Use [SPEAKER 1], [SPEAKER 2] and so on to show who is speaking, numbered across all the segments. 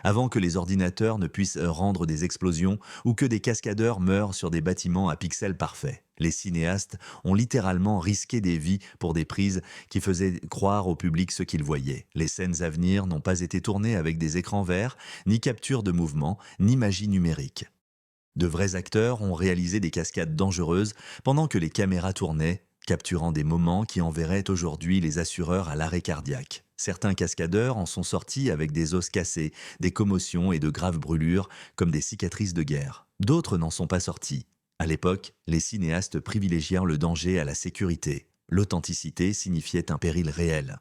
[SPEAKER 1] avant que les ordinateurs ne puissent rendre des explosions ou que des cascadeurs meurent sur des bâtiments à pixels parfaits. Les cinéastes ont littéralement risqué des vies pour des prises qui faisaient croire au public ce qu'ils voyaient. Les scènes à venir n'ont pas été tournées avec des écrans verts, ni capture de mouvement, ni magie numérique. De vrais acteurs ont réalisé des cascades dangereuses pendant que les caméras tournaient, capturant des moments qui enverraient aujourd'hui les assureurs à l'arrêt cardiaque. Certains cascadeurs en sont sortis avec des os cassés, des commotions et de graves brûlures, comme des cicatrices de guerre. D'autres n'en sont pas sortis. À l'époque, les cinéastes privilégièrent le danger à la sécurité. L'authenticité signifiait un péril réel.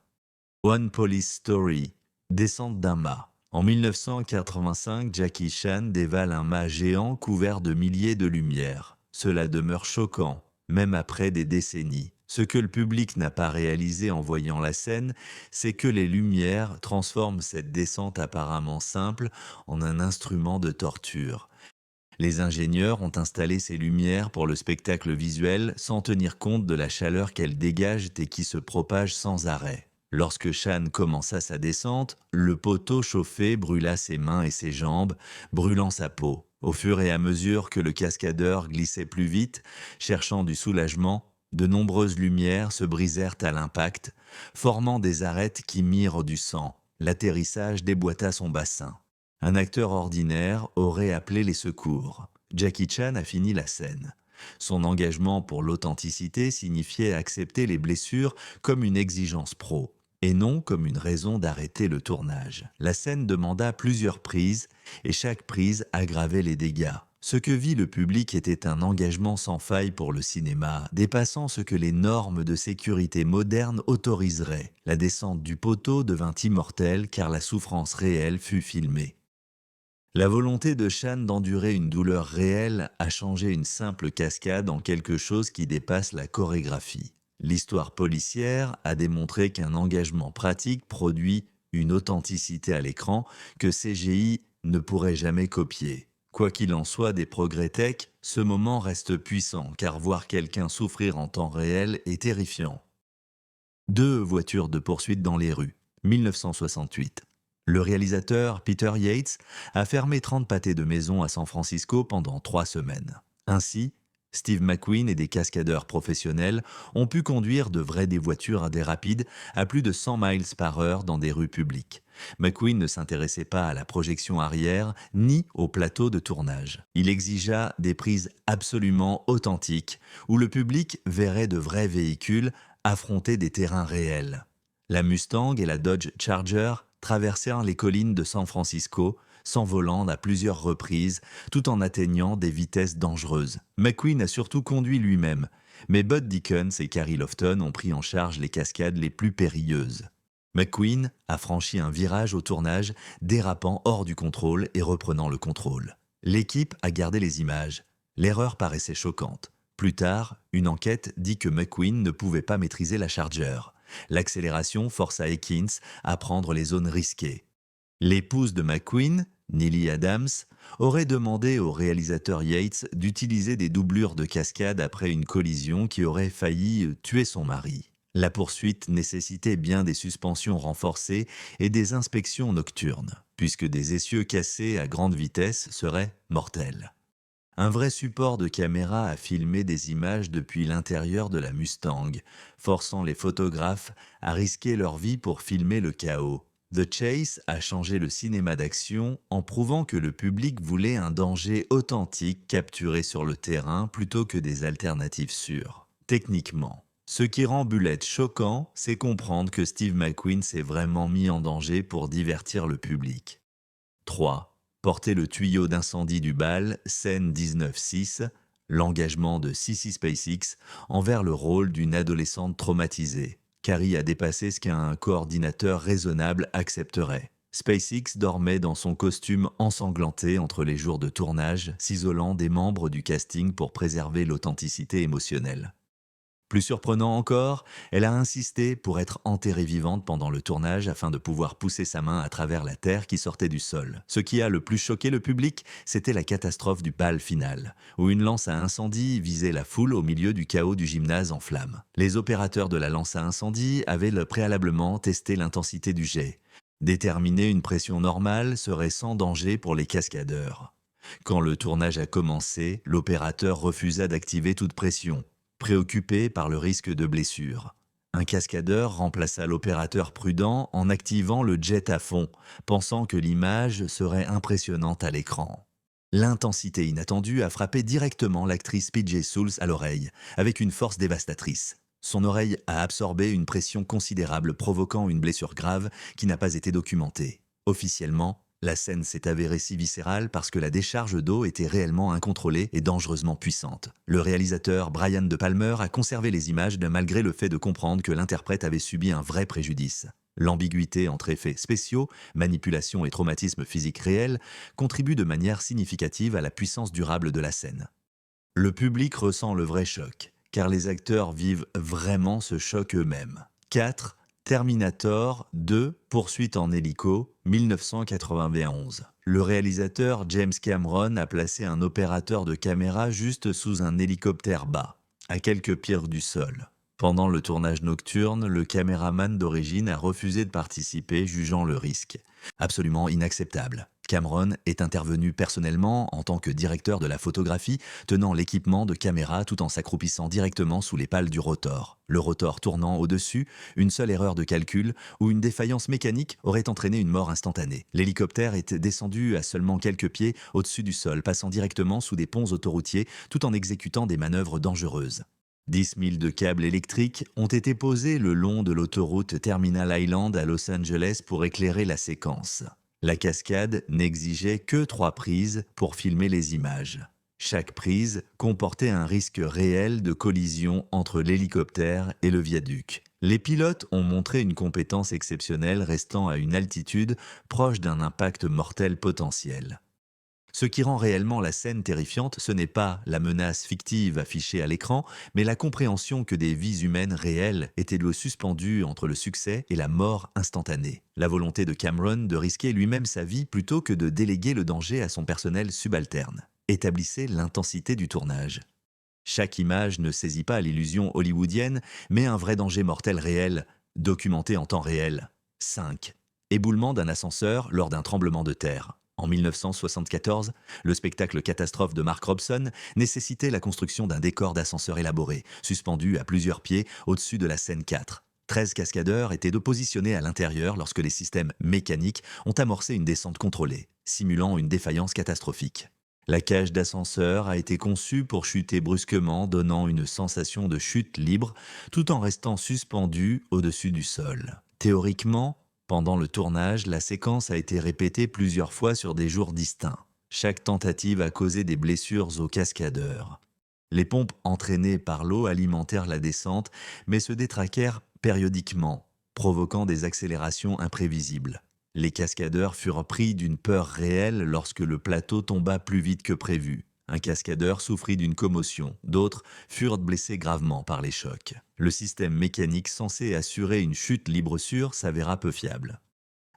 [SPEAKER 1] One Police Story, descente d'un mât. En 1985, Jackie Chan dévale un mât géant couvert de milliers de lumières. Cela demeure choquant, même après des décennies. Ce que le public n'a pas réalisé en voyant la scène, c'est que les lumières transforment cette descente apparemment simple en un instrument de torture. Les ingénieurs ont installé ces lumières pour le spectacle visuel sans tenir compte de la chaleur qu'elles dégagent et qui se propage sans arrêt. Lorsque Shan commença sa descente, le poteau chauffé brûla ses mains et ses jambes, brûlant sa peau. Au fur et à mesure que le cascadeur glissait plus vite, cherchant du soulagement, de nombreuses lumières se brisèrent à l'impact, formant des arêtes qui mirent du sang. L'atterrissage déboîta son bassin. Un acteur ordinaire aurait appelé les secours. Jackie Chan a fini la scène. Son engagement pour l'authenticité signifiait accepter les blessures comme une exigence pro, et non comme une raison d'arrêter le tournage. La scène demanda plusieurs prises, et chaque prise aggravait les dégâts. Ce que vit le public était un engagement sans faille pour le cinéma, dépassant ce que les normes de sécurité modernes autoriseraient. La descente du poteau devint immortelle car la souffrance réelle fut filmée. La volonté de Shan d'endurer une douleur réelle a changé une simple cascade en quelque chose qui dépasse la chorégraphie. L'histoire policière a démontré qu'un engagement pratique produit une authenticité à l'écran que CGI ne pourrait jamais copier. Quoi qu'il en soit des progrès tech, ce moment reste puissant car voir quelqu'un souffrir en temps réel est terrifiant. Deux voitures de poursuite dans les rues, 1968. Le réalisateur Peter Yates a fermé 30 pâtés de maison à San Francisco pendant 3 semaines. Ainsi, Steve McQueen et des cascadeurs professionnels ont pu conduire de vraies des voitures à des rapides à plus de 100 miles par heure dans des rues publiques. McQueen ne s'intéressait pas à la projection arrière ni au plateau de tournage. Il exigea des prises absolument authentiques où le public verrait de vrais véhicules affronter des terrains réels. La Mustang et la Dodge Charger traversèrent les collines de San Francisco, s'envolant à plusieurs reprises, tout en atteignant des vitesses dangereuses. McQueen a surtout conduit lui-même, mais Bud Dickens et Carrie Lofton ont pris en charge les cascades les plus périlleuses. McQueen a franchi un virage au tournage, dérapant hors du contrôle et reprenant le contrôle. L'équipe a gardé les images. L'erreur paraissait choquante. Plus tard, une enquête dit que McQueen ne pouvait pas maîtriser la Charger. L'accélération força Ekins à prendre les zones risquées. L'épouse de McQueen, Neely Adams, aurait demandé au réalisateur Yates d'utiliser des doublures de cascade après une collision qui aurait failli tuer son mari. La poursuite nécessitait bien des suspensions renforcées et des inspections nocturnes, puisque des essieux cassés à grande vitesse seraient mortels. Un vrai support de caméra a filmé des images depuis l'intérieur de la Mustang, forçant les photographes à risquer leur vie pour filmer le chaos. The Chase a changé le cinéma d'action en prouvant que le public voulait un danger authentique capturé sur le terrain plutôt que des alternatives sûres. Techniquement, ce qui rend Bullet choquant, c'est comprendre que Steve McQueen s'est vraiment mis en danger pour divertir le public. 3. Porter le tuyau d'incendie du bal, scène 19-6, l'engagement de Sissy SpaceX envers le rôle d'une adolescente traumatisée. Carrie a dépassé ce qu'un coordinateur raisonnable accepterait. SpaceX dormait dans son costume ensanglanté entre les jours de tournage, s'isolant des membres du casting pour préserver l'authenticité émotionnelle. Plus surprenant encore, elle a insisté pour être enterrée vivante pendant le tournage afin de pouvoir pousser sa main à travers la terre qui sortait du sol. Ce qui a le plus choqué le public, c'était la catastrophe du bal final, où une lance à incendie visait la foule au milieu du chaos du gymnase en flammes. Les opérateurs de la lance à incendie avaient préalablement testé l'intensité du jet. Déterminer une pression normale serait sans danger pour les cascadeurs. Quand le tournage a commencé, l'opérateur refusa d'activer toute pression, préoccupé par le risque de blessure. Un cascadeur remplaça l'opérateur prudent en activant le jet à fond, pensant que l'image serait impressionnante à l'écran. L'intensité inattendue a frappé directement l'actrice PJ Souls à l'oreille, avec une force dévastatrice. Son oreille a absorbé une pression considérable provoquant une blessure grave qui n'a pas été documentée. Officiellement, la scène s'est avérée si viscérale parce que la décharge d'eau était réellement incontrôlée et dangereusement puissante. Le réalisateur Brian De Palmer a conservé les images malgré le fait de comprendre que l'interprète avait subi un vrai préjudice. L'ambiguïté entre effets spéciaux, manipulation et traumatisme physique réel contribue de manière significative à la puissance durable de la scène. Le public ressent le vrai choc, car les acteurs vivent vraiment ce choc eux-mêmes. 4. Terminator 2, poursuite en hélico, 1991. Le réalisateur James Cameron a placé un opérateur de caméra juste sous un hélicoptère bas, à quelques pieds du sol. Pendant le tournage nocturne, le caméraman d'origine a refusé de participer, jugeant le risque. Absolument inacceptable. Cameron est intervenu personnellement en tant que directeur de la photographie, tenant l'équipement de caméra tout en s'accroupissant directement sous les pales du rotor. Le rotor tournant au-dessus, une seule erreur de calcul ou une défaillance mécanique aurait entraîné une mort instantanée. L'hélicoptère est descendu à seulement quelques pieds au-dessus du sol, passant directement sous des ponts autoroutiers tout en exécutant des manœuvres dangereuses. 10 000 de câbles électriques ont été posés le long de l'autoroute Terminal Island à Los Angeles pour éclairer la séquence. La cascade n'exigeait que 3 prises pour filmer les images. Chaque prise comportait un risque réel de collision entre l'hélicoptère et le viaduc. Les pilotes ont montré une compétence exceptionnelle restant à une altitude proche d'un impact mortel potentiel. Ce qui rend réellement la scène terrifiante, ce n'est pas la menace fictive affichée à l'écran, mais la compréhension que des vies humaines réelles étaient suspendues entre le succès et la mort instantanée. La volonté de Cameron de risquer lui-même sa vie plutôt que de déléguer le danger à son personnel subalterne établissait l'intensité du tournage. Chaque image ne saisit pas l'illusion hollywoodienne, mais un vrai danger mortel réel, documenté en temps réel. 5. Éboulement d'un ascenseur lors d'un tremblement de terre. En 1974, le spectacle catastrophe de Mark Robson nécessitait la construction d'un décor d'ascenseur élaboré, suspendu à plusieurs pieds au-dessus de la scène 4. 13 cascadeurs étaient positionnés à l'intérieur lorsque les systèmes mécaniques ont amorcé une descente contrôlée, simulant une défaillance catastrophique. La cage d'ascenseur a été conçue pour chuter brusquement, donnant une sensation de chute libre, tout en restant suspendue au-dessus du sol. Théoriquement, pendant le tournage, la séquence a été répétée plusieurs fois sur des jours distincts. Chaque tentative a causé des blessures aux cascadeurs. Les pompes entraînées par l'eau alimentèrent la descente, mais se détraquèrent périodiquement, provoquant des accélérations imprévisibles. Les cascadeurs furent pris d'une peur réelle lorsque le plateau tomba plus vite que prévu. Un cascadeur souffrit d'une commotion, d'autres furent blessés gravement par les chocs. Le système mécanique censé assurer une chute libre sûre s'avéra peu fiable.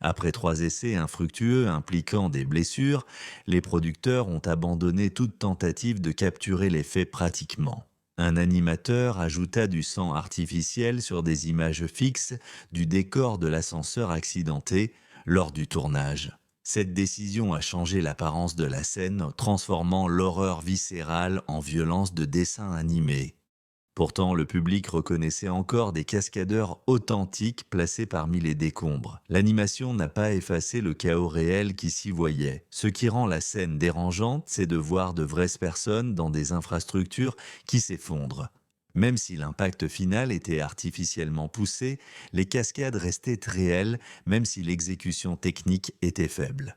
[SPEAKER 1] Après 3 essais infructueux impliquant des blessures, les producteurs ont abandonné toute tentative de capturer l'effet pratiquement. Un animateur ajouta du sang artificiel sur des images fixes du décor de l'ascenseur accidenté lors du tournage. Cette décision a changé l'apparence de la scène, transformant l'horreur viscérale en violence de dessin animé. Pourtant, le public reconnaissait encore des cascadeurs authentiques placés parmi les décombres. L'animation n'a pas effacé le chaos réel qui s'y voyait. Ce qui rend la scène dérangeante, c'est de voir de vraies personnes dans des infrastructures qui s'effondrent. Même si l'impact final était artificiellement poussé, les cascades restaient réelles, même si l'exécution technique était faible.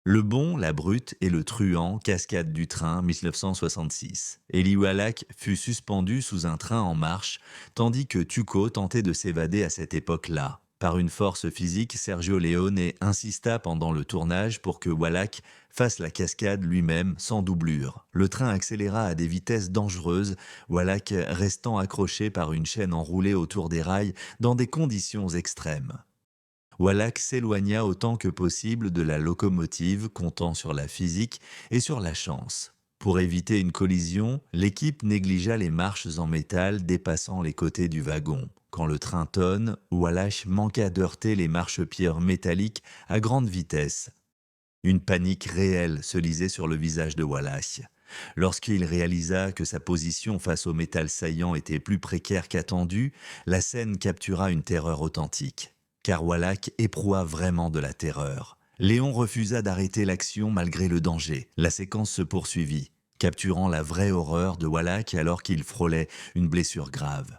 [SPEAKER 1] Le bon, la brute et le truand, cascade du train, 1966. Eli Wallach fut suspendu sous un train en marche, tandis que Tuco tentait de s'évader à cette époque-là. Par une force physique, Sergio Leone insista pendant le tournage pour que Wallach fasse la cascade lui-même sans doublure. Le train accéléra à des vitesses dangereuses, Wallach restant accroché par une chaîne enroulée autour des rails dans des conditions extrêmes. Wallach s'éloigna autant que possible de la locomotive, comptant sur la physique et sur la chance. Pour éviter une collision, l'équipe négligea les marches en métal dépassant les côtés du wagon. Quand le train tonne, Wallace manqua d'heurter les marchepieds métalliques à grande vitesse. Une panique réelle se lisait sur le visage de Wallace. Lorsqu'il réalisa que sa position face au métal saillant était plus précaire qu'attendu, la scène captura une terreur authentique. Car Wallace éproua vraiment de la terreur. Léon refusa d'arrêter l'action malgré le danger. La séquence se poursuivit, capturant la vraie horreur de Wallace alors qu'il frôlait une blessure grave.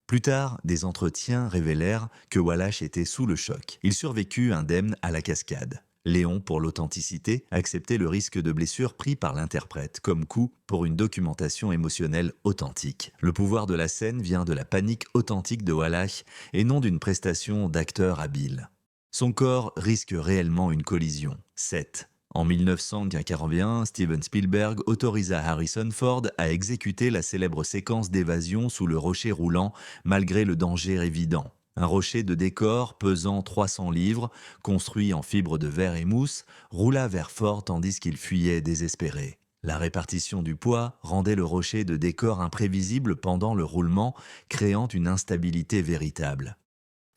[SPEAKER 1] Plus tard, des entretiens révélèrent que Wallace était sous le choc. Il survécut indemne à la cascade. Léon, pour l'authenticité, acceptait le risque de blessure pris par l'interprète comme coup pour une documentation émotionnelle authentique. Le pouvoir de la scène vient de la panique authentique de Wallace et non d'une prestation d'acteur habile. Son corps risque réellement une collision. 7. En 1941, Steven Spielberg autorisa Harrison Ford à exécuter la célèbre séquence d'évasion sous le rocher roulant malgré le danger évident. Un rocher de décor pesant 300 livres, construit en fibre de verre et mousse, roula vers Ford tandis qu'il fuyait désespéré. La répartition du poids rendait le rocher de décor imprévisible pendant le roulement, créant une instabilité véritable.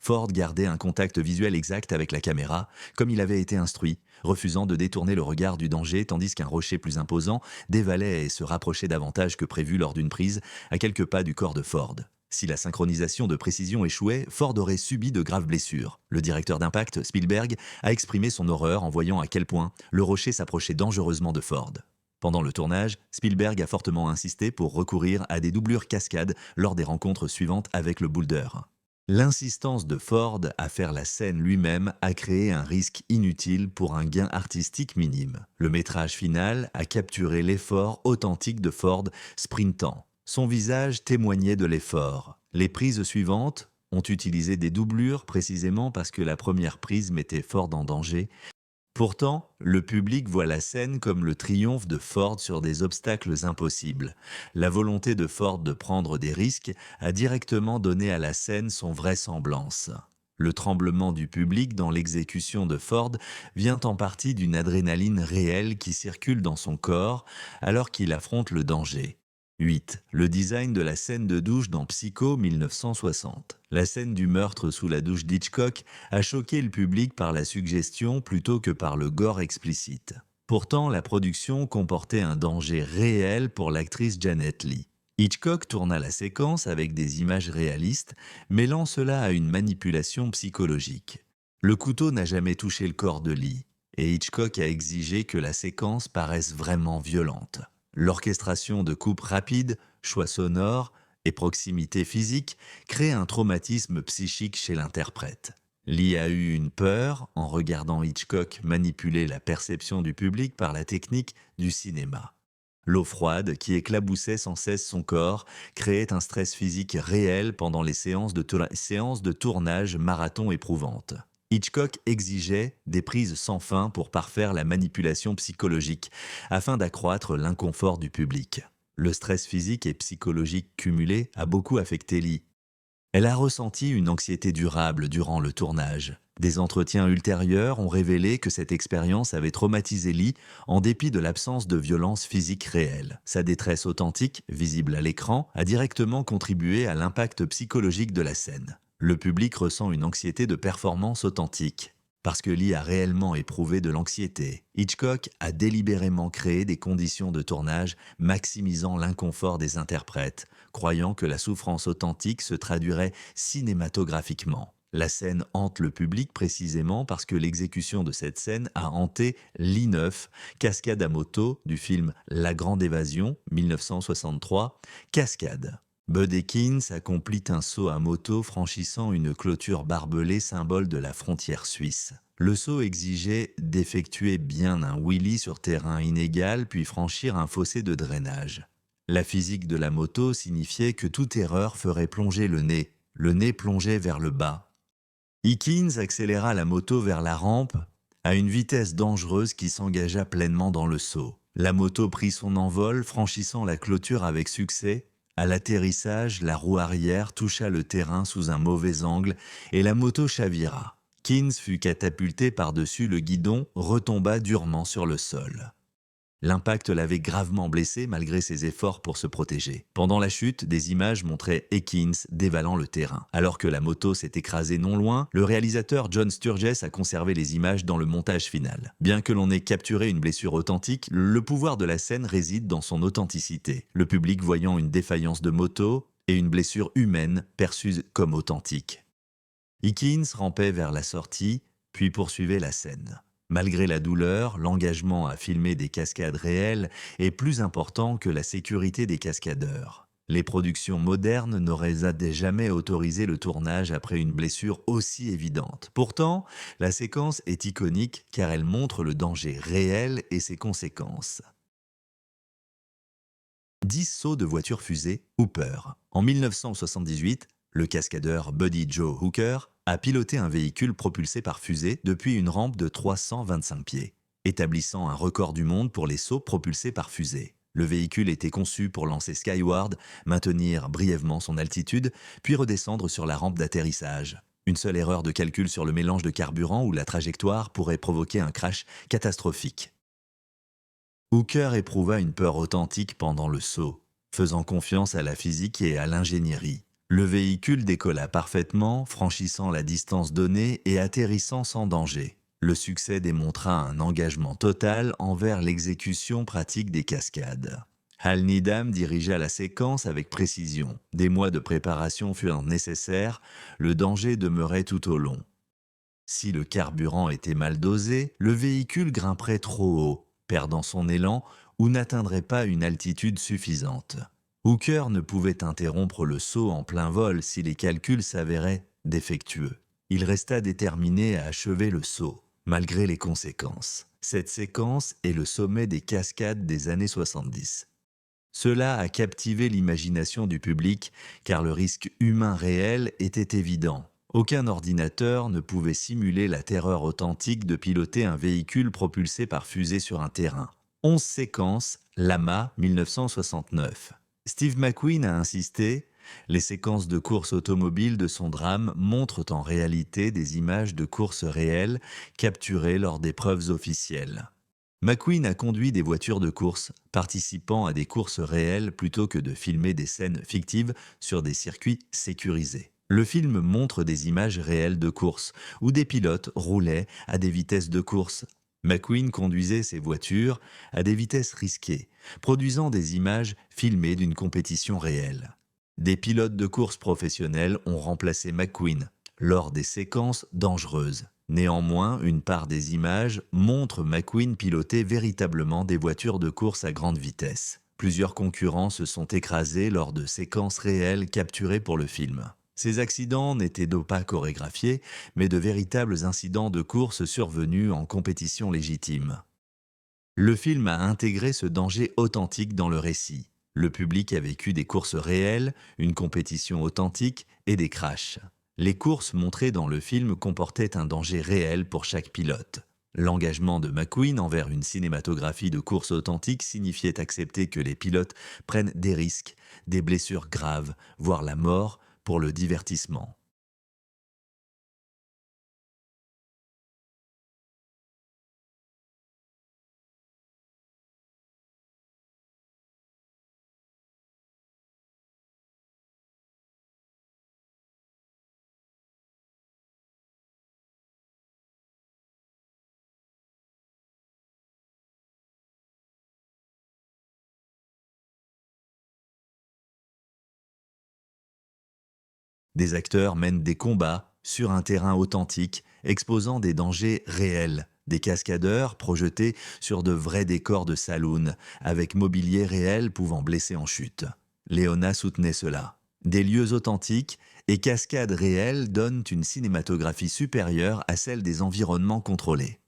[SPEAKER 1] Ford gardait un contact visuel exact avec la caméra, comme il avait été instruit, refusant de détourner le regard du danger tandis qu'un rocher plus imposant dévalait et se rapprochait davantage que prévu lors d'une prise à quelques pas du corps de Ford. Si la synchronisation de précision échouait, Ford aurait subi de graves blessures. Le directeur d'impact, Spielberg, a exprimé son horreur en voyant à quel point le rocher s'approchait dangereusement de Ford. Pendant le tournage, Spielberg a fortement insisté pour recourir à des doublures cascades lors des rencontres suivantes avec le boulder. L'insistance de Ford à faire la scène lui-même a créé un risque inutile pour un gain artistique minime. Le métrage final a capturé l'effort authentique de Ford sprintant. Son visage témoignait de l'effort. Les prises suivantes ont utilisé des doublures précisément parce que la première prise mettait Ford en danger. Pourtant, le public voit la scène comme le triomphe de Ford sur des obstacles impossibles. La volonté de Ford de prendre des risques a directement donné à la scène son vraisemblance. Le tremblement du public dans l'exécution de Ford vient en partie d'une adrénaline réelle qui circule dans son corps alors qu'il affronte le danger. 8. Le design de la scène de douche dans Psycho 1960. La scène du meurtre sous la douche d'Hitchcock a choqué le public par la suggestion plutôt que par le gore explicite. Pourtant, la production comportait un danger réel pour l'actrice Janet Leigh. Hitchcock tourna la séquence avec des images réalistes, mêlant cela à une manipulation psychologique. Le couteau n'a jamais touché le corps de Leigh, et Hitchcock a exigé que la séquence paraisse vraiment violente. L'orchestration de coupes rapides, choix sonores et proximité physique créent un traumatisme psychique chez l'interprète. Lee a eu une peur en regardant Hitchcock manipuler la perception du public par la technique du cinéma. L'eau froide, qui éclaboussait sans cesse son corps, créait un stress physique réel pendant les séances de tournage marathon éprouvantes. Hitchcock exigeait des prises sans fin pour parfaire la manipulation psychologique, afin d'accroître l'inconfort du public. Le stress physique et psychologique cumulé a beaucoup affecté Lee. Elle a ressenti une anxiété durable durant le tournage. Des entretiens ultérieurs ont révélé que cette expérience avait traumatisé Lee en dépit de l'absence de violence physique réelle. Sa détresse authentique, visible à l'écran, a directement contribué à l'impact psychologique de la scène. Le public ressent une anxiété de performance authentique. Parce que Lee a réellement éprouvé de l'anxiété, Hitchcock a délibérément créé des conditions de tournage maximisant l'inconfort des interprètes, croyant que la souffrance authentique se traduirait cinématographiquement. La scène hante le public précisément parce que l'exécution de cette scène a hanté Lee 9, cascade à moto du film La Grande Évasion, 1963, Cascade. Bud Ekins accomplit un saut à moto franchissant une clôture barbelée symbole de la frontière suisse. Le saut exigeait d'effectuer bien un wheelie sur terrain inégal puis franchir un fossé de drainage. La physique de la moto signifiait que toute erreur ferait plonger le nez. Le nez plongeait vers le bas. Ekins accéléra la moto vers la rampe à une vitesse dangereuse qui s'engagea pleinement dans le saut. La moto prit son envol, franchissant la clôture avec succès. À l'atterrissage, la roue arrière toucha le terrain sous un mauvais angle et la moto chavira. Kins fut catapulté par-dessus le guidon, retomba durement sur le sol. L'impact l'avait gravement blessé malgré ses efforts pour se protéger. Pendant la chute, des images montraient Ekins dévalant le terrain. Alors que la moto s'est écrasée non loin, le réalisateur John Sturges a conservé les images dans le montage final. Bien que l'on ait capturé une blessure authentique, le pouvoir de la scène réside dans son authenticité. Le public voyant une défaillance de moto et une blessure humaine perçue comme authentique. Ekins rampait vers la sortie, puis poursuivait la scène. Malgré la douleur, l'engagement à filmer des cascades réelles est plus important que la sécurité des cascadeurs. Les productions modernes n'auraient jamais autorisé le tournage après une blessure aussi évidente. Pourtant, la séquence est iconique car elle montre le danger réel et ses conséquences. 10 sauts de voiture fusée Hooper. En 1978, le cascadeur Buddy Joe Hooker a piloté un véhicule propulsé par fusée depuis une rampe de 325 pieds, établissant un record du monde pour les sauts propulsés par fusée. Le véhicule était conçu pour lancer skyward, maintenir brièvement son altitude, puis redescendre sur la rampe d'atterrissage. Une seule erreur de calcul sur le mélange de carburant ou la trajectoire pourrait provoquer un crash catastrophique. Hooker éprouva une peur authentique pendant le saut, faisant confiance à la physique et à l'ingénierie. Le véhicule décolla parfaitement, franchissant la distance donnée et atterrissant sans danger. Le succès démontra un engagement total envers l'exécution pratique des cascades. Hal Needham dirigea la séquence avec précision. Des mois de préparation furent nécessaires, le danger demeurait tout au long. Si le carburant était mal dosé, le véhicule grimperait trop haut, perdant son élan ou n'atteindrait pas une altitude suffisante. Hooker ne pouvait interrompre le saut en plein vol si les calculs s'avéraient défectueux. Il resta déterminé à achever le saut, malgré les conséquences. Cette séquence est le sommet des cascades des années 70. Cela a captivé l'imagination du public car le risque humain réel était évident. Aucun ordinateur ne pouvait simuler la terreur authentique de piloter un véhicule propulsé par fusée sur un terrain. 11 séquences, Lama 1969. Steve McQueen a insisté, les séquences de course automobile de son drame montrent en réalité des images de courses réelles capturées lors d'épreuves officielles. McQueen a conduit des voitures de course, participant à des courses réelles plutôt que de filmer des scènes fictives sur des circuits sécurisés. Le film montre des images réelles de course, où des pilotes roulaient à des vitesses de course. McQueen conduisait ses voitures à des vitesses risquées, produisant des images filmées d'une compétition réelle. Des pilotes de course professionnels ont remplacé McQueen lors des séquences dangereuses. Néanmoins, une part des images montre McQueen piloter véritablement des voitures de course à grande vitesse. Plusieurs concurrents se sont écrasés lors de séquences réelles capturées pour le film. Ces accidents n'étaient donc pas chorégraphiés, mais de véritables incidents de course survenus en compétition légitime. Le film a intégré ce danger authentique dans le récit. Le public a vécu des courses réelles, une compétition authentique et des crashs. Les courses montrées dans le film comportaient un danger réel pour chaque pilote. L'engagement de McQueen envers une cinématographie de course authentique signifiait accepter que les pilotes prennent des risques, des blessures graves, voire la mort, pour le divertissement. Des acteurs mènent des combats sur un terrain authentique, exposant des dangers réels. Des cascadeurs projetés sur de vrais décors de saloon, avec mobilier réel pouvant blesser en chute. Léona soutenait cela. Des lieux authentiques et cascades réelles donnent une cinématographie supérieure à celle des environnements contrôlés.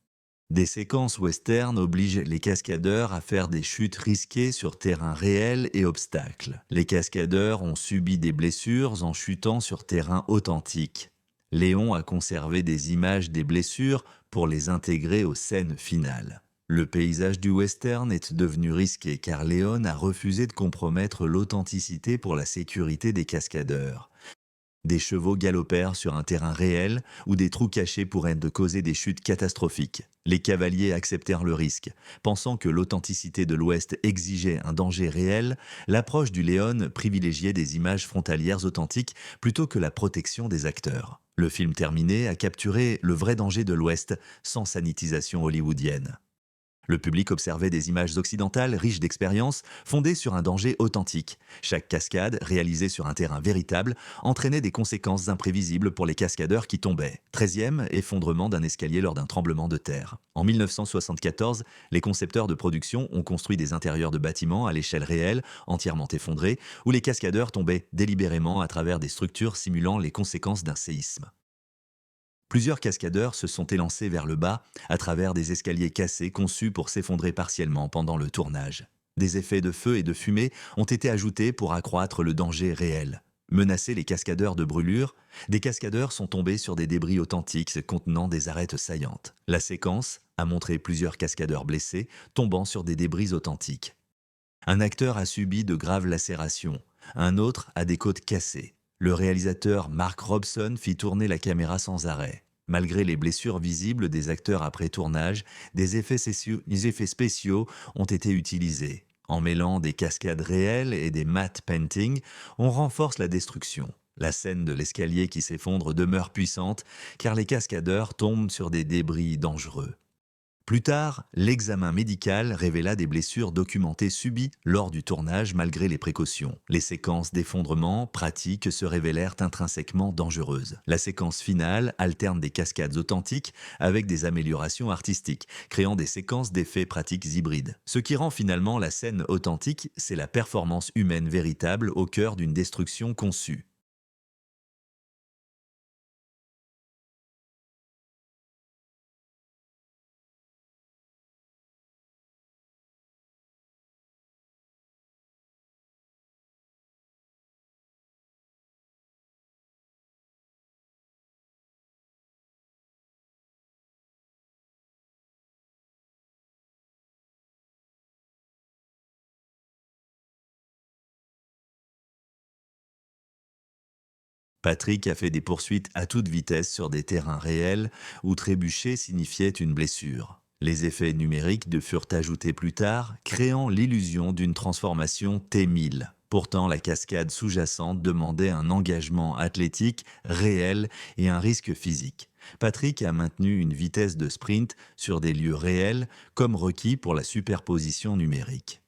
[SPEAKER 1] Des séquences western obligent les cascadeurs à faire des chutes risquées sur terrain réel et obstacles. Les cascadeurs ont subi des blessures en chutant sur terrain authentique. Léon a conservé des images des blessures pour les intégrer aux scènes finales. Le paysage du western est devenu risqué car Léon a refusé de compromettre l'authenticité pour la sécurité des cascadeurs. Des chevaux galopèrent sur un terrain réel où des trous cachés pourraient causer des chutes catastrophiques. Les cavaliers acceptèrent le risque. Pensant que l'authenticité de l'Ouest exigeait un danger réel, l'approche du Léon privilégiait des images frontalières authentiques plutôt que la protection des acteurs. Le film terminé a capturé le vrai danger de l'Ouest sans sanitisation hollywoodienne. Le public observait des images occidentales riches d'expériences, fondées sur un danger authentique. Chaque cascade, réalisée sur un terrain véritable, entraînait des conséquences imprévisibles pour les cascadeurs qui tombaient. 13e, effondrement d'un escalier lors d'un tremblement de terre. En 1974, les concepteurs de production ont construit des intérieurs de bâtiments à l'échelle réelle, entièrement effondrés, où les cascadeurs tombaient délibérément à travers des structures simulant les conséquences d'un séisme. Plusieurs cascadeurs se sont élancés vers le bas à travers des escaliers cassés conçus pour s'effondrer partiellement pendant le tournage. Des effets de feu et de fumée ont été ajoutés pour accroître le danger réel. Menacer les cascadeurs de brûlure, des cascadeurs sont tombés sur des débris authentiques contenant des arêtes saillantes. La séquence a montré plusieurs cascadeurs blessés tombant sur des débris authentiques. Un acteur a subi de graves lacérations, un autre a des côtes cassées. Le réalisateur Mark Robson fit tourner la caméra sans arrêt. Malgré les blessures visibles des acteurs après tournage, des effets spéciaux ont été utilisés. En mêlant des cascades réelles et des matte painting, on renforce la destruction. La scène de l'escalier qui s'effondre demeure puissante car les cascadeurs tombent sur des débris dangereux. Plus tard, l'examen médical révéla des blessures documentées subies lors du tournage malgré les précautions. Les séquences d'effondrement pratiques se révélèrent intrinsèquement dangereuses. La séquence finale alterne des cascades authentiques avec des améliorations artistiques, créant des séquences d'effets pratiques hybrides. Ce qui rend finalement la scène authentique, c'est la performance humaine véritable au cœur d'une destruction conçue. Patrick a fait des poursuites à toute vitesse sur des terrains réels où trébucher signifiait une blessure. Les effets numériques furent ajoutés plus tard, créant l'illusion d'une transformation T1000. Pourtant, la cascade sous-jacente demandait un engagement athlétique réel et un risque physique. Patrick a maintenu une vitesse de sprint sur des lieux réels, comme requis pour la superposition numérique.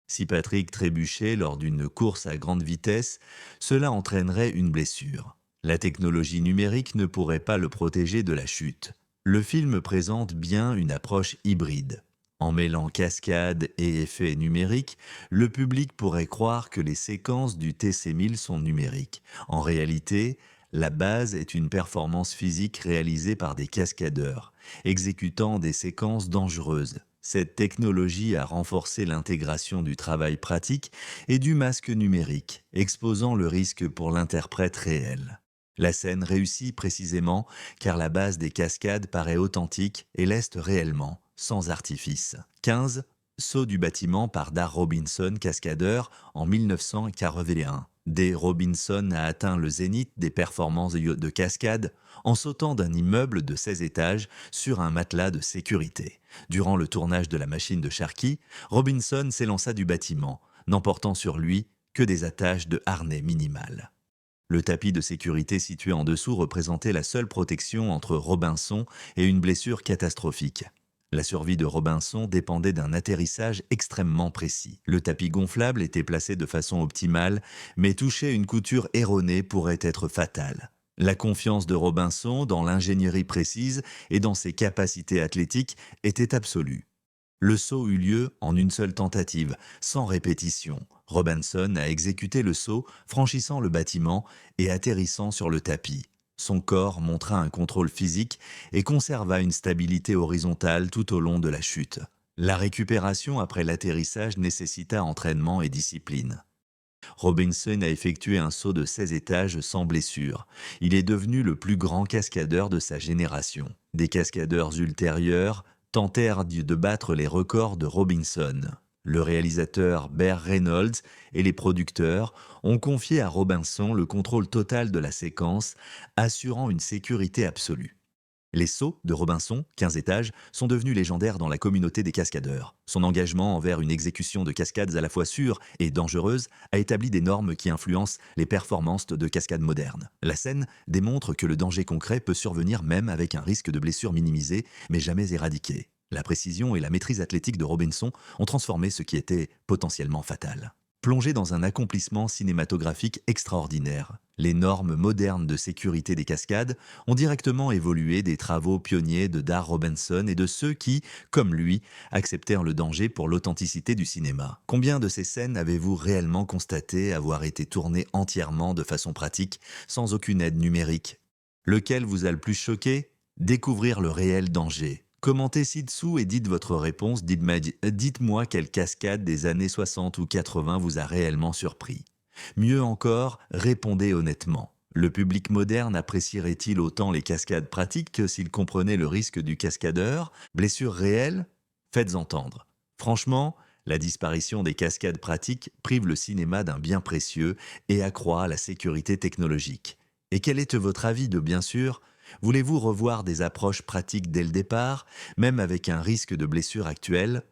[SPEAKER 1] Si Patrick trébuchait lors d'une course à grande vitesse, cela entraînerait une blessure. La technologie numérique ne pourrait pas le protéger de la chute. Le film présente bien une approche hybride. En mêlant cascades et effets numériques, le public pourrait croire que les séquences du TC1000 sont numériques. En réalité, la base est une performance physique réalisée par des cascadeurs, exécutant des séquences dangereuses. Cette technologie a renforcé l'intégration du travail pratique et du masque numérique, exposant le risque pour l'interprète réel. La scène réussit précisément car la base des cascades paraît authentique et l'est réellement, sans artifice. 15. Saut du bâtiment par Dave Robinson, cascadeur, en 1941. Dave Robinson a atteint le zénith des performances de cascade en sautant d'un immeuble de 16 étages sur un matelas de sécurité. Durant le tournage de La Machine de Sharkey, Robinson s'élança du bâtiment, n'emportant sur lui que des attaches de harnais minimales. Le tapis de sécurité situé en dessous représentait la seule protection entre Robinson et une blessure catastrophique. La survie de Robinson dépendait d'un atterrissage extrêmement précis. Le tapis gonflable était placé de façon optimale, mais toucher une couture erronée pourrait être fatal. La confiance de Robinson dans l'ingénierie précise et dans ses capacités athlétiques était absolue. Le saut eut lieu en une seule tentative, sans répétition. Robinson a exécuté le saut, franchissant le bâtiment et atterrissant sur le tapis. Son corps montra un contrôle physique et conserva une stabilité horizontale tout au long de la chute. La récupération après l'atterrissage nécessita entraînement et discipline. Robinson a effectué un saut de 16 étages sans blessure. Il est devenu le plus grand cascadeur de sa génération. Des cascadeurs ultérieurs tentèrent de battre les records de Robinson. Le réalisateur Bear Reynolds et les producteurs ont confié à Robinson le contrôle total de la séquence, assurant une sécurité absolue. Les sauts de Robinson, 15 étages, sont devenus légendaires dans la communauté des cascadeurs. Son engagement envers une exécution de cascades à la fois sûre et dangereuse a établi des normes qui influencent les performances de cascades modernes. La scène démontre que le danger concret peut survenir même avec un risque de blessure minimisé, mais jamais éradiqué. La précision et la maîtrise athlétique de Robinson ont transformé ce qui était potentiellement fatal. Plongé dans un accomplissement cinématographique extraordinaire, les normes modernes de sécurité des cascades ont directement évolué des travaux pionniers de Dar Robinson et de ceux qui, comme lui, acceptèrent le danger pour l'authenticité du cinéma. Combien de ces scènes avez-vous réellement constaté avoir été tournées entièrement de façon pratique, sans aucune aide numérique? Lequel vous a le plus choqué? Découvrir le réel danger. Commentez ci-dessous et dites votre réponse. Dites-moi quelle cascade des années 60 ou 80 vous a réellement surpris. Mieux encore, répondez honnêtement. Le public moderne apprécierait-il autant les cascades pratiques que s'il comprenait le risque du cascadeur? Blessures réelles? Faites entendre. Franchement, la disparition des cascades pratiques prive le cinéma d'un bien précieux et accroît la sécurité technologique. Et quel est votre avis de bien sûr? Voulez-vous revoir des approches pratiques dès le départ, même avec un risque de blessure actuel?